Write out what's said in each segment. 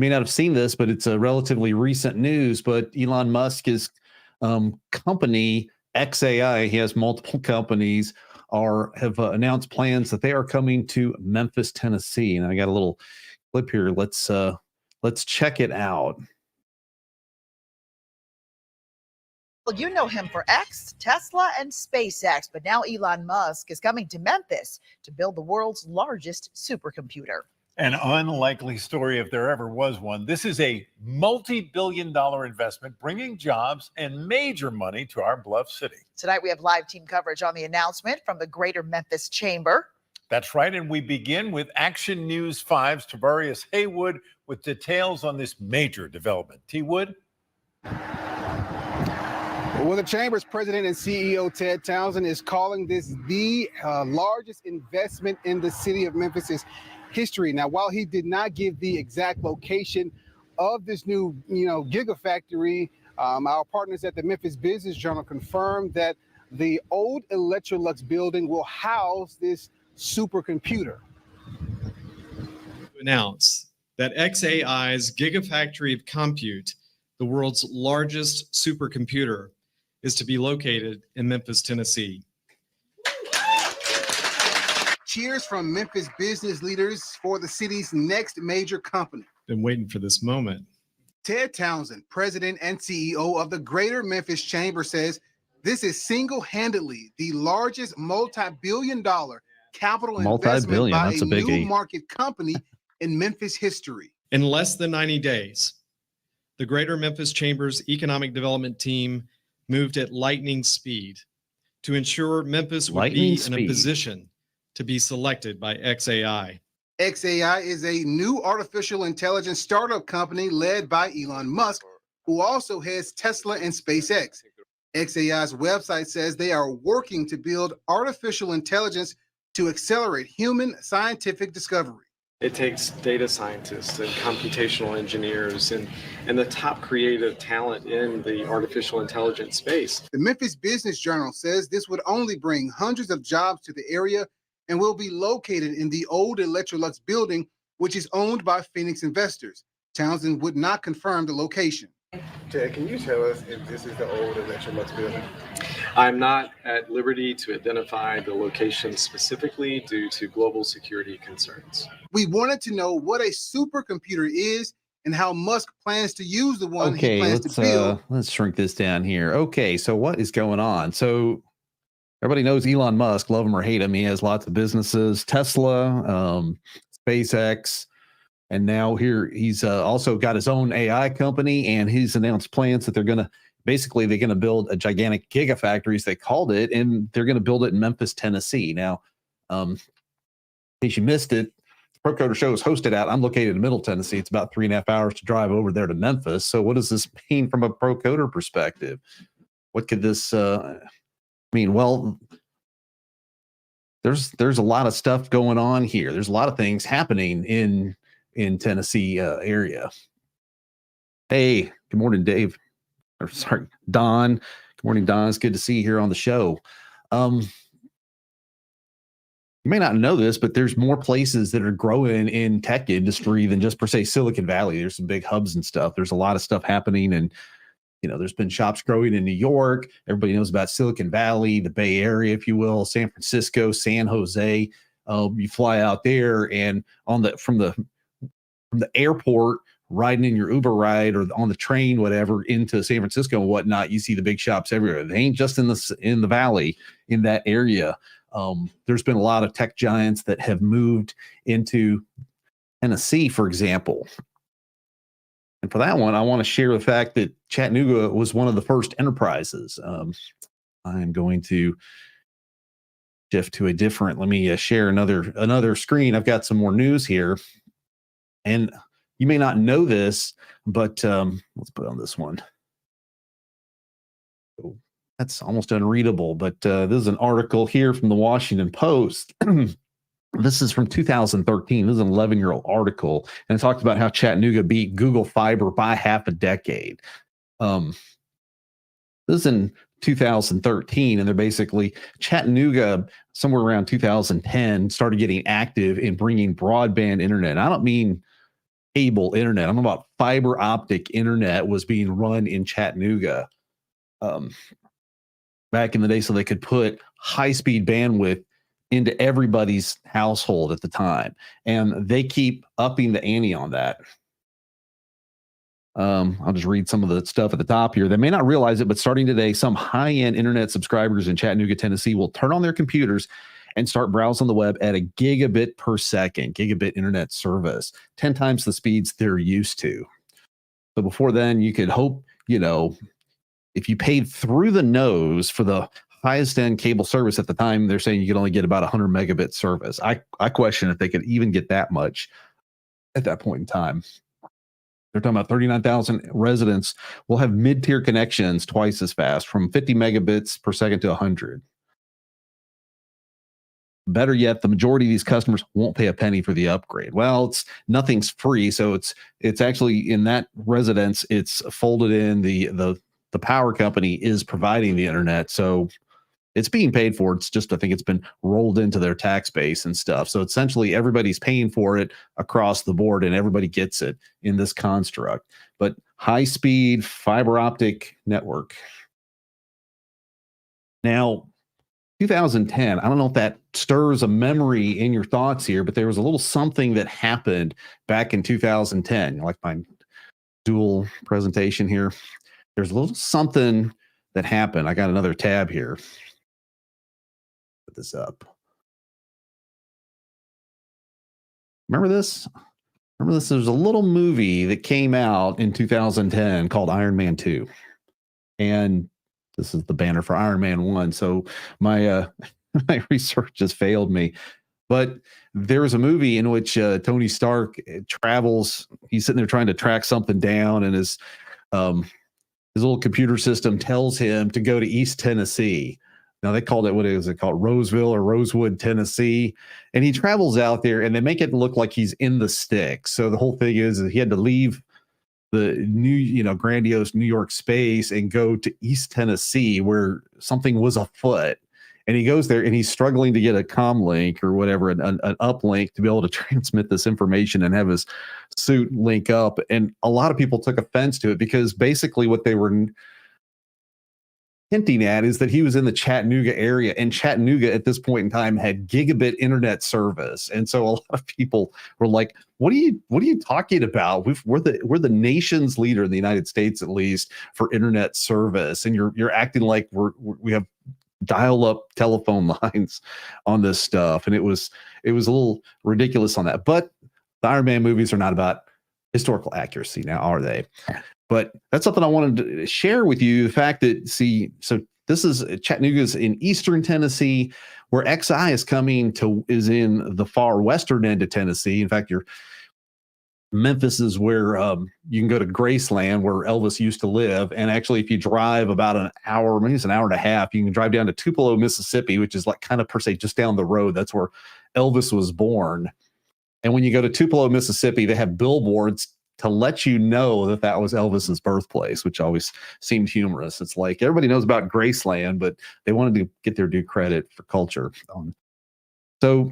may not have seen this, but it's a relatively recent news. But Elon Musk's company xAI, he has multiple companies, have announced plans that they are coming to Memphis, Tennessee. And I got a little clip here. Let's check it out. Well, you know him for X, Tesla, and SpaceX, but now Elon Musk is coming to Memphis to build the world's largest supercomputer. An unlikely story if there ever was one. This is a multi-billion-dollar investment bringing jobs and major money to our Bluff City. Tonight we have live team coverage on the announcement from the Greater Memphis Chamber. That's right, and we begin with Action News 5's Tavarius Haywood with details on this major development. T. Wood? Well, the Chamber's president and CEO, Ted Townsend, is calling this the largest investment in the city of Memphis's history. Now, while he did not give the exact location of this new, gigafactory, our partners at the Memphis Business Journal confirmed that the old Electrolux building will house this supercomputer. Announce that xAI's gigafactory of compute, the world's largest supercomputer, is to be located in Memphis, Tennessee. Cheers from Memphis business leaders for the city's next major company. Been waiting for this moment. Ted Townsend, president and CEO of the Greater Memphis Chamber, says this is single-handedly the largest multi-billion-dollar capital investment by a new market company in Memphis history. In less than 90 days, the Greater Memphis Chamber's economic development team moved at lightning speed to ensure Memphis would be in a position to be selected by xAI. xAI is a new artificial intelligence startup company led by Elon Musk, who also heads Tesla and SpaceX. xAI's website says they are working to build artificial intelligence to accelerate human scientific discovery. It takes data scientists and computational engineers and the top creative talent in the artificial intelligence space. The Memphis Business Journal says this would only bring hundreds of jobs to the area and will be located in the old Electrolux building, which is owned by Phoenix investors. Townsend would not confirm the location. Ted, can you tell us if this is the old Electrolux building? I'm not at liberty to identify the location specifically due to global security concerns. We wanted to know what a supercomputer is and how Musk plans to use the one he plans to build. Let's shrink this down here. Okay, so what is going on? So everybody knows Elon Musk, love him or hate him. He has lots of businesses, Tesla, SpaceX, and now here he's also got his own AI company, and he's announced plans that they're going to build a gigantic gigafactory, as they called it, and they're going to build it in Memphis, Tennessee. Now, in case you missed it, the ProCoder Show is hosted out. I'm located in Middle Tennessee. It's about 3.5 hours to drive over there to Memphis. So what does this mean from a ProCoder perspective? What could this mean? Well, there's a lot of stuff going on here. There's a lot of things happening in Tennessee area. Hey, good morning, Dave. Or sorry, Don. Good morning, Don. It's good to see you here on the show. You may not know this, but there's more places that are growing in tech industry than just per se Silicon Valley. There's some big hubs and stuff. There's a lot of stuff happening, and there's been shops growing in New York. Everybody knows about Silicon Valley, the Bay Area, if you will, San Francisco, San Jose. You fly out there, and from the airport, riding in your Uber ride or on the train, whatever, into San Francisco and whatnot, you see the big shops everywhere. They ain't just in the valley, in that area. There's been a lot of tech giants that have moved into Tennessee, for example. And for that one, I want to share the fact that Chattanooga was one of the first enterprises. I am going to shift to let me share another screen. I've got some more news here. And you may not know this, but let's put on this one. Oh, that's almost unreadable, but this is an article here from the Washington Post. This is from 2013. This is an 11-year-old article, and it talks about how Chattanooga beat Google Fiber by half a decade. This is in 2013, and they're basically Chattanooga, somewhere around 2010, started getting active in bringing broadband internet. And I don't mean cable internet. I'm about fiber optic internet was being run in Chattanooga back in the day, so they could put high-speed bandwidth into everybody's household at the time. And they keep upping the ante on that. I'll just read some of the stuff at the top here. They may not realize it, but starting today, some high-end internet subscribers in Chattanooga, Tennessee will turn on their computers and start browsing the web at a gigabit per second, gigabit internet service, 10 times the speeds they're used to. So before then, you could hope, if you paid through the nose for the highest end cable service at the time, they're saying you could only get about 100 megabit service. I question if they could even get that much at that point in time. They're talking about 39,000 residents will have mid-tier connections twice as fast, from 50 megabits per second to 100. Better yet, the majority of these customers won't pay a penny for the upgrade. Well, nothing's free, so it's actually in that residence, it's folded in the power company is providing the internet, so it's being paid for. It's just, I think it's been rolled into their tax base and stuff. So essentially everybody's paying for it across the board and everybody gets it in this construct. But high speed fiber optic network. Now, 2010, I don't know if that stirs a memory in your thoughts here, but there was a little something that happened back in 2010. You like my dual presentation here? There's a little something that happened. I got another tab here. Put this up. Remember this? There's a little movie that came out in 2010 called Iron Man 2. And this is the banner for Iron Man 1. So my my research just failed me. But there was a movie in which Tony Stark travels. He's sitting there trying to track something down, and his little computer system tells him to go to East Tennessee. Now they called it, what is it called? Roseville or Rosewood, Tennessee. And he travels out there and they make it look like he's in the sticks. So the whole thing is he had to leave the new, grandiose New York space and go to East Tennessee where something was afoot. And he goes there and he's struggling to get a comm link or whatever, an uplink to be able to transmit this information and have his suit link up. And a lot of people took offense to it because basically what they were hinting at is that he was in the Chattanooga area, and Chattanooga at this point in time had gigabit internet service. And so a lot of people were like, what are you talking about? We're the nation's leader in the United States, at least, for internet service. And you're acting like we have dial-up telephone lines on this stuff. And it was a little ridiculous on that. But the Iron Man movies are not about historical accuracy now, are they? But that's something I wanted to share with you. The fact that, so this is Chattanooga's in eastern Tennessee, where xAI is in the far western end of Tennessee. In fact, Memphis is where you can go to Graceland, where Elvis used to live. And actually, if you drive about an hour, maybe it's an hour and a half, you can drive down to Tupelo, Mississippi, which is like kind of per se just down the road. That's where Elvis was born. And when you go to Tupelo, Mississippi, they have billboards to let you know that was Elvis's birthplace, which always seemed humorous. It's like everybody knows about Graceland, but they wanted to get their due credit for culture. So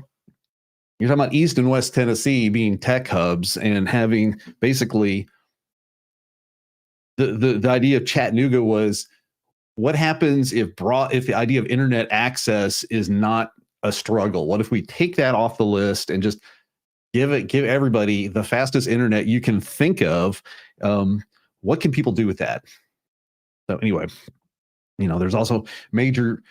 you're talking about East and West Tennessee being tech hubs and having basically the idea of Chattanooga was, what happens if the idea of internet access is not a struggle? What if we take that off the list and just give everybody the fastest internet you can think of? What can people do with that? So anyway, there's also major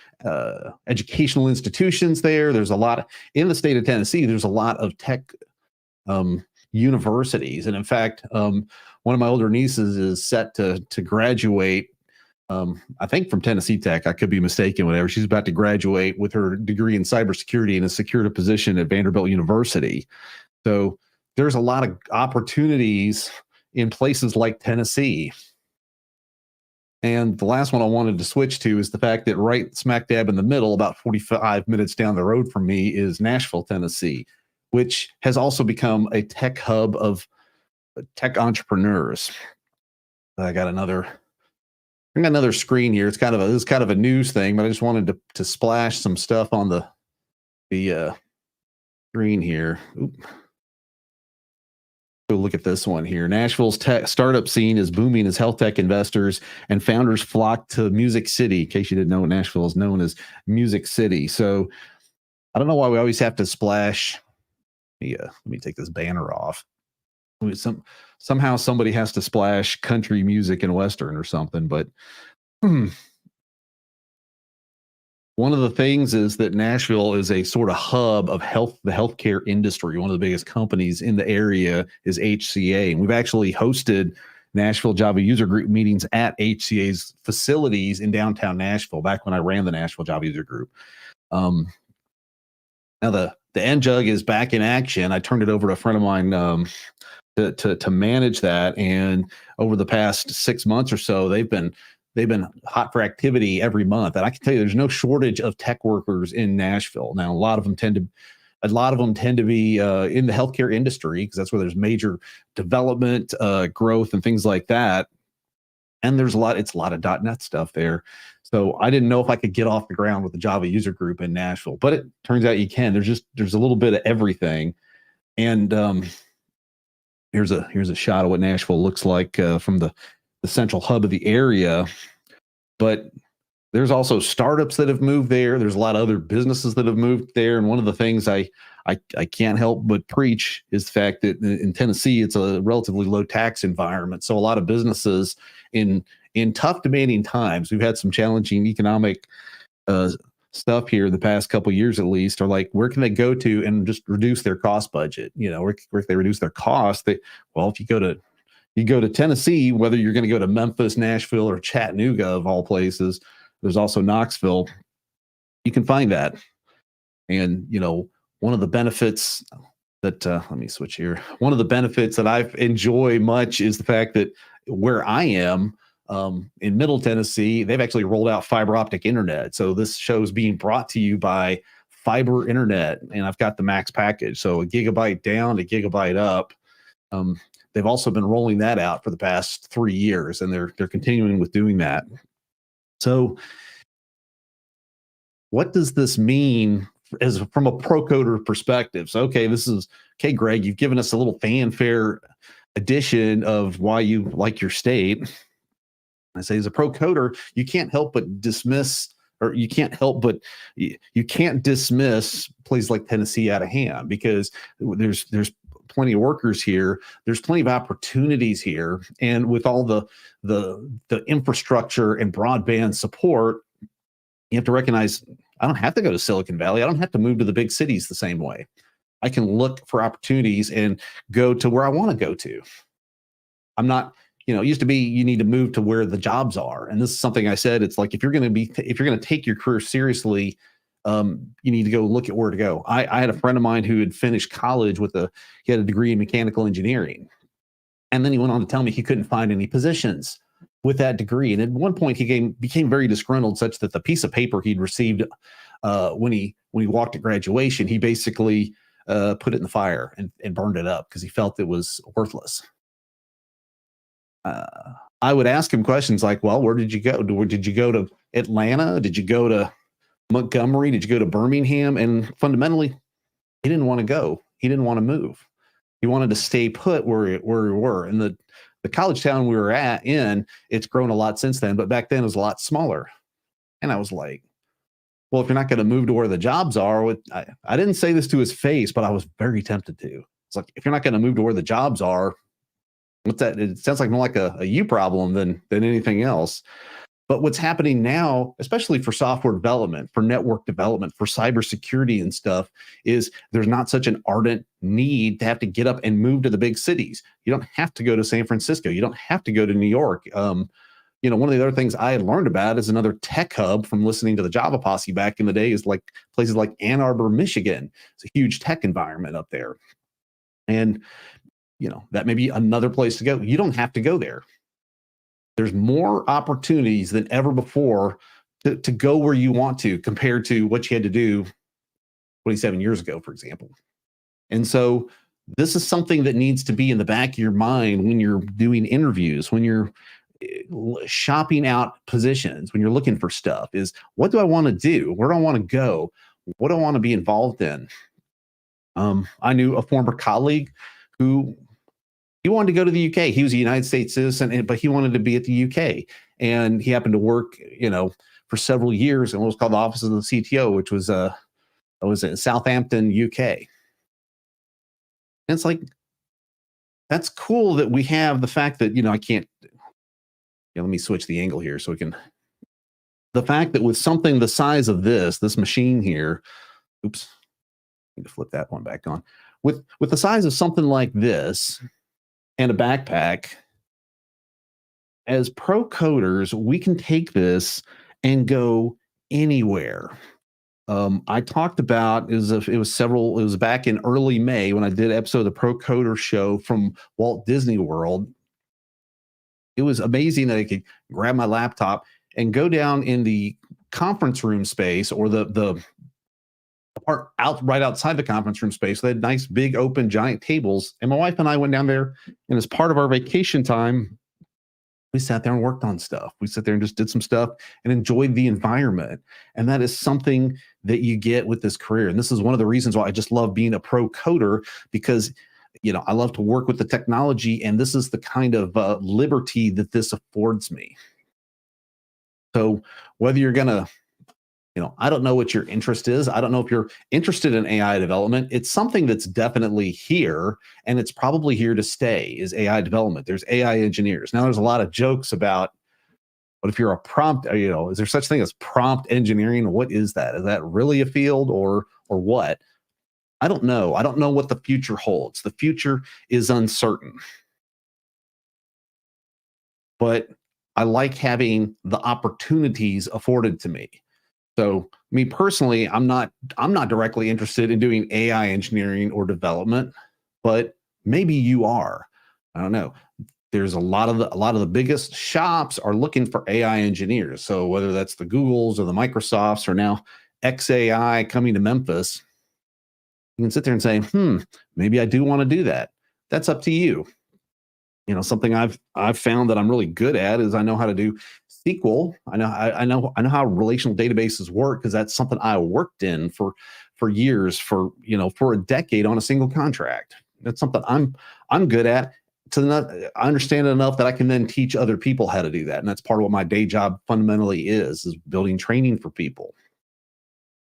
educational institutions there. There's a lot in the state of Tennessee. There's a lot of tech universities. And in fact, one of my older nieces is set to graduate, I think from Tennessee Tech. I could be mistaken, whatever. She's about to graduate with her degree in cybersecurity and a secured position at Vanderbilt University. So there's a lot of opportunities in places like Tennessee. And the last one I wanted to switch to is the fact that right smack dab in the middle, about 45 minutes down the road from me, is Nashville, Tennessee, which has also become a tech hub of tech entrepreneurs. I got another screen here. It's kind of a news thing, but I just wanted to splash some stuff on the screen here. Oop. Go look at this one here. Nashville's tech startup scene is booming as health tech investors and founders flock to Music City. In case you didn't know, Nashville is known as Music City. So I don't know why we always have to splash. Let me take this banner off. Somehow somebody has to splash country music and Western or something. But one of the things is that Nashville is a sort of hub of the healthcare industry. One of the biggest companies in the area is xAI. And we've actually hosted Nashville Java user group meetings at xAI's facilities in downtown Nashville back when I ran the Nashville Java user group. Now the NJUG is back in action. I turned it over to a friend of mine to manage that. And over the past 6 months or so, they've been hot for activity every month. And I can tell you there's no shortage of tech workers in Nashville. Now, a lot of them tend to be in the healthcare industry because that's where there's major development, growth and things like that. And it's a lot of .NET stuff there. So I didn't know if I could get off the ground with the Java user group in Nashville, but it turns out you can. There's a little bit of everything. And here's a shot of what Nashville looks like from the central hub of the area. But there's also startups that have moved there. There's a lot of other businesses that have moved there. And one of the things I can't help but preach is the fact that in Tennessee, it's a relatively low tax environment. So a lot of businesses in tough, demanding times, we've had some challenging economic stuff here the past couple of years, at least, are like, where can they go to and just reduce their cost budget? Where can they reduce their costs? If you go to Tennessee, whether you're going to go to Memphis, Nashville, or Chattanooga, of all places, there's also Knoxville. You can find that. And, one of the benefits that, let me switch here. One of the benefits that I enjoy much is the fact that where I am in Middle Tennessee, they've actually rolled out fiber optic internet. So this show is being brought to you by fiber internet, and I've got the max package. So a gigabyte down, a gigabyte up. They've also been rolling that out for the past 3 years, and they're continuing with doing that. So what does this mean from a pro coder perspective? So, okay, Greg, you've given us a little fanfare edition of why you like your state. I say, as a pro coder, you can't help but dismiss, or you can't dismiss places like Tennessee out of hand, because there's plenty of workers here. There's plenty of opportunities here. And with all the infrastructure and broadband support, you have to recognize, I don't have to go to Silicon Valley. I don't have to move to the big cities the same way. I can look for opportunities and go to where I want to go to. I'm not, it used to be you need to move to where the jobs are. And this is something I said, it's like, if you're going to take your career seriously, you need to go look at where to go. I had a friend of mine who had finished college he had a degree in mechanical engineering. And then he went on to tell me he couldn't find any positions with that degree. And at one point he became very disgruntled, such that the piece of paper he'd received when he walked at graduation, he basically put it in the fire and burned it up because he felt it was worthless. I would ask him questions like, well, where did you go? Did you go to Atlanta? Did you go to Montgomery? Did you go to Birmingham? And fundamentally, he didn't want to go. He didn't want to move. He wanted to stay put where we were. And the college town we were in, it's grown a lot since then, but back then it was a lot smaller. And I was like, well, if you're not going to move to where the jobs are, I didn't say this to his face, but I was very tempted to. It's like, if you're not going to move to where the jobs are, what's that? It sounds like more like a you problem than anything else. But what's happening now, especially for software development, for network development, for cybersecurity and stuff, is there's not such an ardent need to have to get up and move to the big cities. You don't have to go to San Francisco. You don't have to go to New York. One of the other things I had learned about is another tech hub from listening to the Java Posse back in the day is like places like Ann Arbor, Michigan. It's a huge tech environment up there. And, that may be another place to go. You don't have to go there. There's more opportunities than ever before to go where you want to, compared to what you had to do 27 years ago, for example. And so this is something that needs to be in the back of your mind when you're doing interviews, when you're shopping out positions, when you're looking for stuff, is what do I want to do? Where do I want to go? What do I want to be involved in? I knew a former colleague who He wanted to go to the UK. He was a United States citizen, but he wanted to be at the UK. And he happened to work, for several years in what was called the Office of the CTO, which was in Southampton, UK. And it's like, that's cool that we have the fact that, I can't, let me switch the angle here so we can, the fact that with something the size of this machine here, oops, I need to flip that one back on. With the size of something like this and a backpack, as pro coders, we can take this and go anywhere. I talked about, it was back in early May when I did an episode of the Pro Coder Show from Walt Disney World. It was amazing that I could grab my laptop and go down in the conference room space, or the part right outside the conference room space. They had nice, big, open, giant tables. And my wife and I went down there, and as part of our vacation time, we sat there and worked on stuff. We sat there and just did some stuff and enjoyed the environment. And that is something that you get with this career. And this is one of the reasons why I just love being a pro coder, because, I love to work with the technology, and this is the kind of liberty that this affords me. So whether you're going to, I don't know what your interest is. I don't know if you're interested in AI development. It's something that's definitely here, and it's probably here to stay, is AI development. There's AI engineers. Now, there's a lot of jokes about, what if you're a prompt, is there such thing as prompt engineering? What is that? Is that really a field or what? I don't know. I don't know what the future holds. The future is uncertain. But I like having the opportunities afforded to me. So me personally, I'm not directly interested in doing AI engineering or development, but maybe you are. I don't know. There's a lot of the biggest shops are looking for AI engineers. So whether that's the Googles or the Microsofts, or now xAI coming to Memphis, you can sit there and say, maybe I do want to do that. That's up to you. Something I've found that I'm really good at is I know how to do SQL. I know how relational databases work, because that's something I worked in for years, for a decade on a single contract. That's something I'm good at. I understand it enough that I can then teach other people how to do that. And that's part of what my day job fundamentally is building training for people.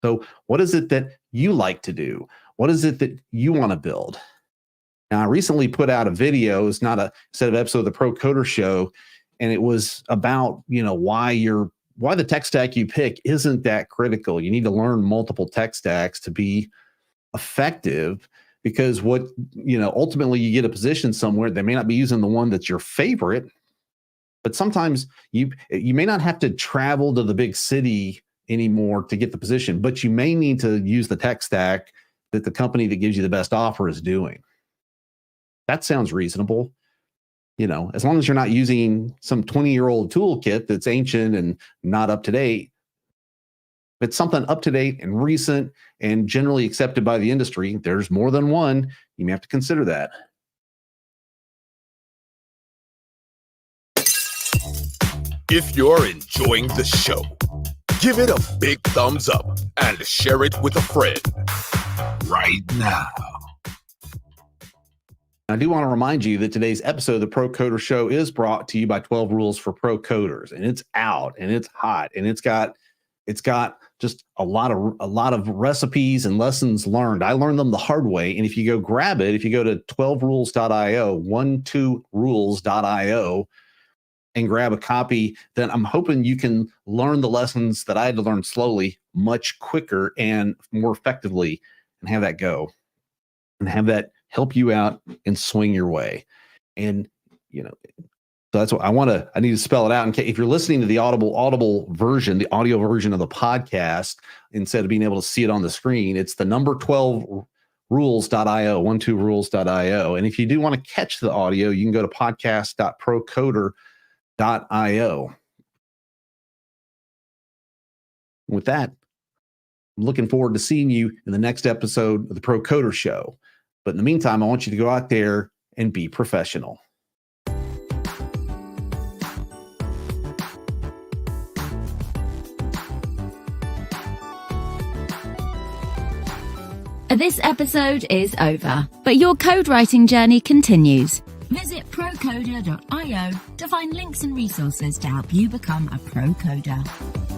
So what is it that you like to do? What is it that you want to build? Now, I recently put out a video. It's not a set of episode of the Pro Coder Show, and it was about, why the tech stack you pick isn't that critical. You need to learn multiple tech stacks to be effective, because ultimately you get a position somewhere. They may not be using the one that's your favorite, but sometimes you may not have to travel to the big city anymore to get the position, but you may need to use the tech stack that the company that gives you the best offer is doing. That sounds reasonable. As long as you're not using some 20-year-old toolkit that's ancient and not up to date. If it's something up to date and recent and generally accepted by the industry, there's more than one. You may have to consider that. If you're enjoying the show, give it a big thumbs up and share it with a friend right now. I do want to remind you that today's episode of the Pro Coder Show is brought to you by 12 Rules for Pro Coders, and it's out and it's hot, and it's got just a lot of recipes and lessons learned. I learned them the hard way, and if you go grab it, if you go to 12rules.io, 12rules.io, and grab a copy, then I'm hoping you can learn the lessons that I had to learn slowly, much quicker and more effectively, and have that go, and have that help you out and swing your way. And, so that's what I need to spell it out. In case, if you're listening to the audible version, the audio version of the podcast, instead of being able to see it on the screen, it's the number 12rules.io, 12rules.io. And if you do want to catch the audio, you can go to podcast.procoder.io. With that, I'm looking forward to seeing you in the next episode of the Pro Coder Show. But in the meantime, I want you to go out there and be professional. This episode is over, but your code writing journey continues. Visit procoder.io to find links and resources to help you become a pro coder.